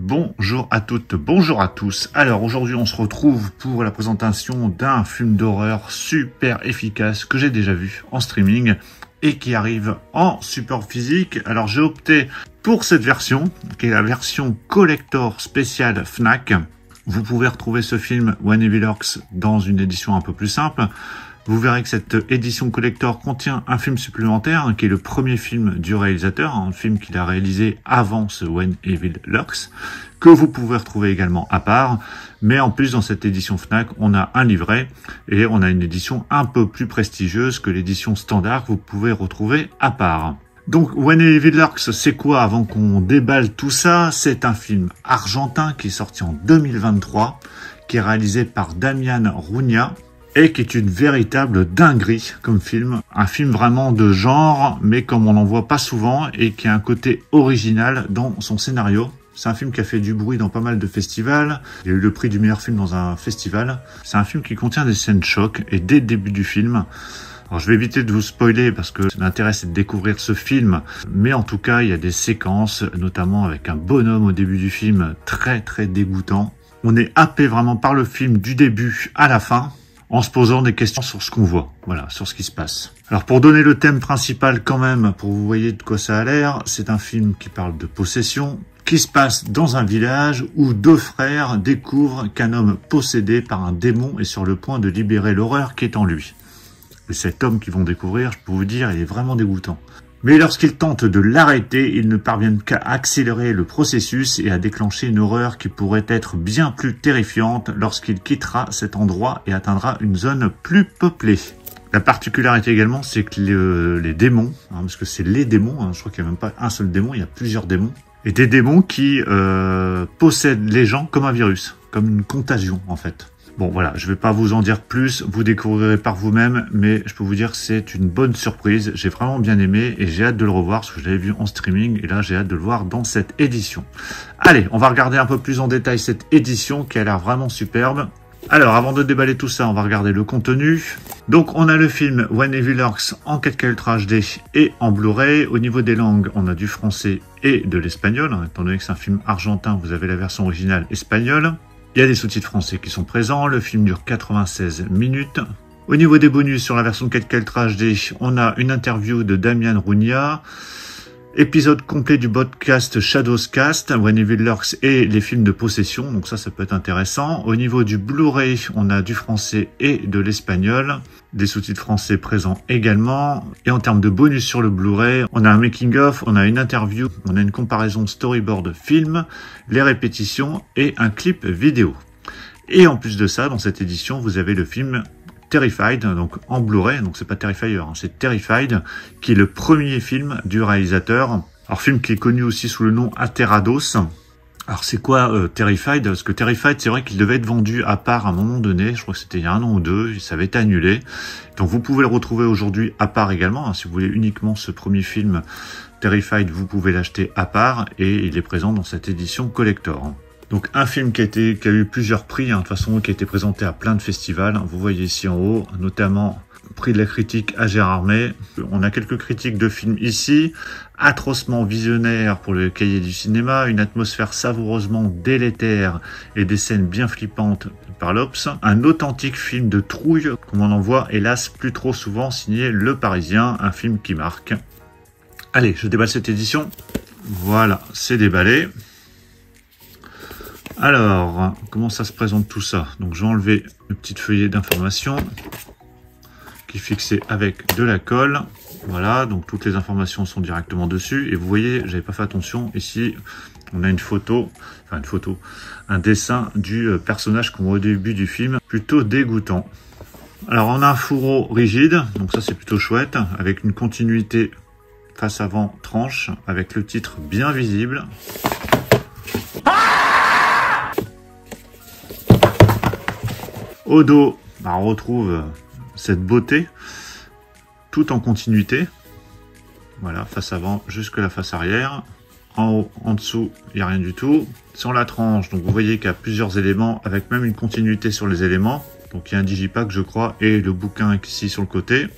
Bonjour à toutes, bonjour à tous. Alors aujourd'hui on se retrouve pour la présentation d'un film d'horreur super efficace que j'ai déjà vu en streaming et qui arrive en support physique. Alors j'ai opté pour cette version qui est la version collector spéciale Fnac. Vous pouvez retrouver ce film When Evil Lurks dans une édition un peu plus simple. Vous verrez que cette édition collector contient un film supplémentaire, qui est le premier film du réalisateur, un film qu'il a réalisé avant ce When Evil Lurks, que vous pouvez retrouver également à part. Mais en plus, dans cette édition Fnac, on a un livret et on a une édition un peu plus prestigieuse que l'édition standard que vous pouvez retrouver à part. Donc, When Evil Lurks, c'est quoi avant qu'on déballe tout ça? C'est un film argentin qui est sorti en 2023, qui est réalisé par Damián Ruña, et qui est une véritable dinguerie comme film. Un film vraiment de genre, mais comme on n'en voit pas souvent, et qui a un côté original dans son scénario. C'est un film qui a fait du bruit dans pas mal de festivals. Il a eu le prix du meilleur film dans un festival. C'est un film qui contient des scènes choc, et dès le début du film... Alors je vais éviter de vous spoiler parce que l'intérêt c'est de découvrir ce film, mais en tout cas il y a des séquences, notamment avec un bonhomme au début du film très dégoûtant. On est happé vraiment par le film du début à la fin, en se posant des questions sur ce qu'on voit, voilà, sur ce qui se passe. Alors pour donner le thème principal quand même, pour que vous voyez de quoi ça a l'air, c'est un film qui parle de possession, qui se passe dans un village où deux frères découvrent qu'un homme possédé par un démon est sur le point de libérer l'horreur qui est en lui. Et cet homme qu'ils vont découvrir, je peux vous dire, il est vraiment dégoûtant. Mais lorsqu'ils tentent de l'arrêter, ils ne parviennent qu'à accélérer le processus et à déclencher une horreur qui pourrait être bien plus terrifiante lorsqu'il quittera cet endroit et atteindra une zone plus peuplée. La particularité également, c'est que les démons, parce que c'est les démons, je crois qu'il n'y a même pas un seul démon, il y a plusieurs démons, et des démons qui possèdent les gens comme un virus, comme une contagion en fait. Bon voilà, je vais pas vous en dire plus, vous découvrirez par vous-même, mais je peux vous dire que c'est une bonne surprise. J'ai vraiment bien aimé et j'ai hâte de le revoir parce que je l'avais vu en streaming et là j'ai hâte de le voir dans cette édition. Allez, on va regarder un peu plus en détail cette édition qui a l'air vraiment superbe. Alors avant de déballer tout ça, on va regarder le contenu. Donc on a le film When Evil Lurks en 4K Ultra HD et en Blu-ray. Au niveau des langues, on a du français et de l'espagnol. Étant donné que c'est un film argentin, vous avez la version originale espagnole. Il y a des sous-titres français qui sont présents, le film dure 96 minutes. Au niveau des bonus, sur la version 4K Ultra HD, on a une interview de Damián Ruña, épisode complet du podcast Shadowscast, When Evil Lurks et les films de possession, donc ça peut être intéressant. Au niveau du Blu-ray, on a du français et de l'espagnol, des sous-titres français présents également. Et en termes de bonus sur le Blu-ray, on a un making-of, on a une interview, on a une comparaison storyboard film, les répétitions et un clip vidéo. Et en plus de ça, dans cette édition, vous avez le film Terrified, donc en Blu-ray, donc c'est pas Terrifier, c'est Terrified, qui est le premier film du réalisateur. Alors film qui est connu aussi sous le nom Aterrados. Alors c'est quoi Terrified? Parce que Terrified, c'est vrai qu'il devait être vendu à part à un moment donné, je crois que c'était il y a 1 an ou 2, ça avait été annulé. Donc vous pouvez le retrouver aujourd'hui à part également, si vous voulez uniquement ce premier film Terrified, vous pouvez l'acheter à part et il est présent dans cette édition collector. Donc un film qui a eu plusieurs prix, de toute façon, qui a été présenté à plein de festivals. Vous voyez ici en haut, notamment prix de la critique à Gérardmer. On a quelques critiques de films ici. Atrocement visionnaire pour le cahier du cinéma, une atmosphère savoureusement délétère et des scènes bien flippantes par l'Obs. Un authentique film de trouille, comme on en voit hélas plus trop souvent, signé Le Parisien, un film qui marque. Allez, je déballe cette édition. Voilà, c'est déballé. Alors, comment ça se présente tout ça? Donc je vais enlever le petit feuillet d'information qui est fixé avec de la colle. Voilà, donc toutes les informations sont directement dessus. Et vous voyez, j'avais pas fait attention, ici on a une photo, un dessin du personnage qu'on voit au début du film, plutôt dégoûtant. Alors on a un fourreau rigide, donc ça c'est plutôt chouette, avec une continuité face avant tranche, avec le titre bien visible. Au dos, on retrouve cette beauté, tout en continuité. Voilà, face avant jusque la face arrière. En haut, en dessous, il n'y a rien du tout. Sur la tranche, donc vous voyez qu'il y a plusieurs éléments, avec même une continuité sur les éléments. Donc il y a un digipack, je crois, et le bouquin ici sur le côté.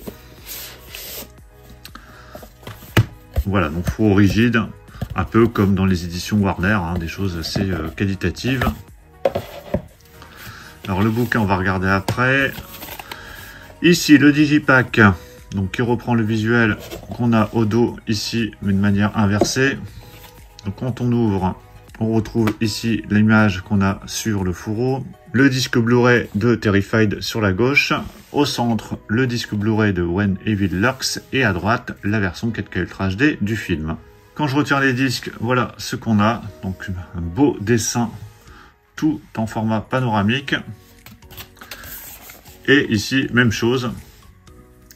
Voilà, donc fourreau rigide. Un peu comme dans les éditions Warner, hein, des choses assez qualitatives. Alors le bouquin, on va regarder après. Ici, le Digipack, donc qui reprend le visuel qu'on a au dos ici, mais de manière inversée. Donc quand on ouvre, on retrouve ici l'image qu'on a sur le fourreau. Le disque Blu-ray de Terrified sur la gauche. Au centre, le disque Blu-ray de When Evil Lurks. Et à droite, la version 4K Ultra HD du film. Quand je retire les disques, voilà ce qu'on a. Donc un beau dessin, tout en format panoramique. Et ici, même chose.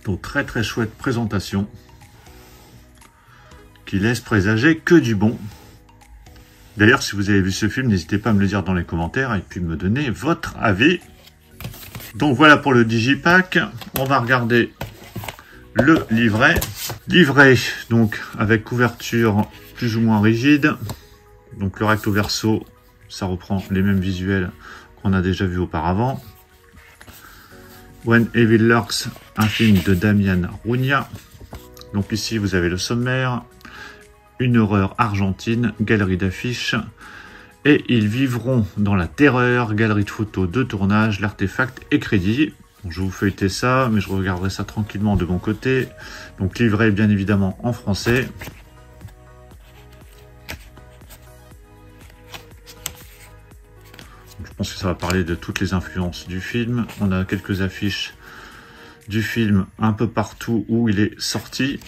Donc très très chouette présentation. Qui laisse présager que du bon. D'ailleurs, si vous avez vu ce film, n'hésitez pas à me le dire dans les commentaires et puis me donner votre avis. Donc voilà pour le Digipack. On va regarder le livret. Livret, donc avec couverture plus ou moins rigide. Donc le recto verso, ça reprend les mêmes visuels qu'on a déjà vu auparavant. When Evil Lurks, un film de Damian Rugna. Donc ici, vous avez le sommaire. Une horreur argentine, galerie d'affiches. Et ils vivront dans la terreur, galerie de photos de tournage, l'artefact et crédit. Donc, je vais vous feuilleter ça, mais je regarderai ça tranquillement de mon côté. Donc livré bien évidemment en français. Donc, je pense que ça va parler de toutes les influences du film. On a quelques affiches du film un peu partout où il est sorti.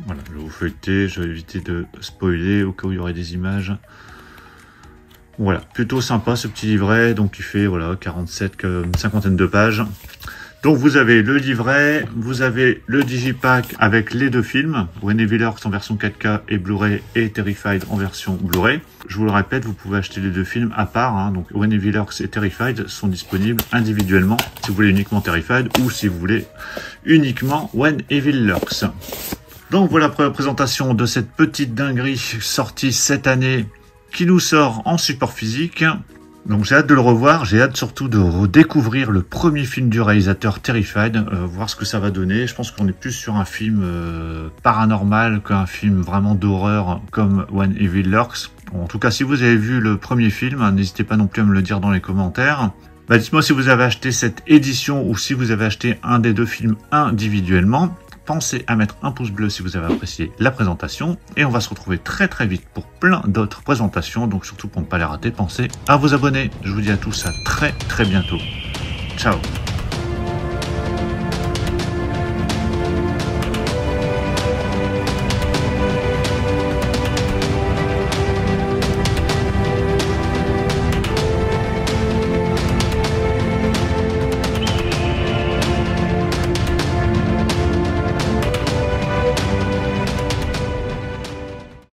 Voilà, je vais vous feuilleter, je vais éviter de spoiler au cas où il y aurait des images. Voilà, plutôt sympa ce petit livret, donc il fait voilà 47, une cinquantaine de pages. Donc vous avez le livret, vous avez le Digipack avec les deux films, When Evil Lurks en version 4K et Blu-ray et Terrified en version Blu-ray. Je vous le répète, vous pouvez acheter les deux films à part, hein, donc When Evil Lurks et Terrified sont disponibles individuellement si vous voulez uniquement Terrified ou si vous voulez uniquement When Evil Lurks. Donc voilà pour la présentation de cette petite dinguerie sortie cette année qui nous sort en support physique. Donc j'ai hâte de le revoir, j'ai hâte surtout de redécouvrir le premier film du réalisateur Terrified, voir ce que ça va donner. Je pense qu'on est plus sur un film paranormal qu'un film vraiment d'horreur comme When Evil Lurks. Bon, en tout cas, si vous avez vu le premier film, n'hésitez pas non plus à me le dire dans les commentaires. Dites-moi si vous avez acheté cette édition ou si vous avez acheté un des deux films individuellement. Pensez à mettre un pouce bleu si vous avez apprécié la présentation. Et on va se retrouver très très vite pour plein d'autres présentations. Donc surtout pour ne pas les rater, pensez à vous abonner. Je vous dis à tous à très très bientôt. Ciao.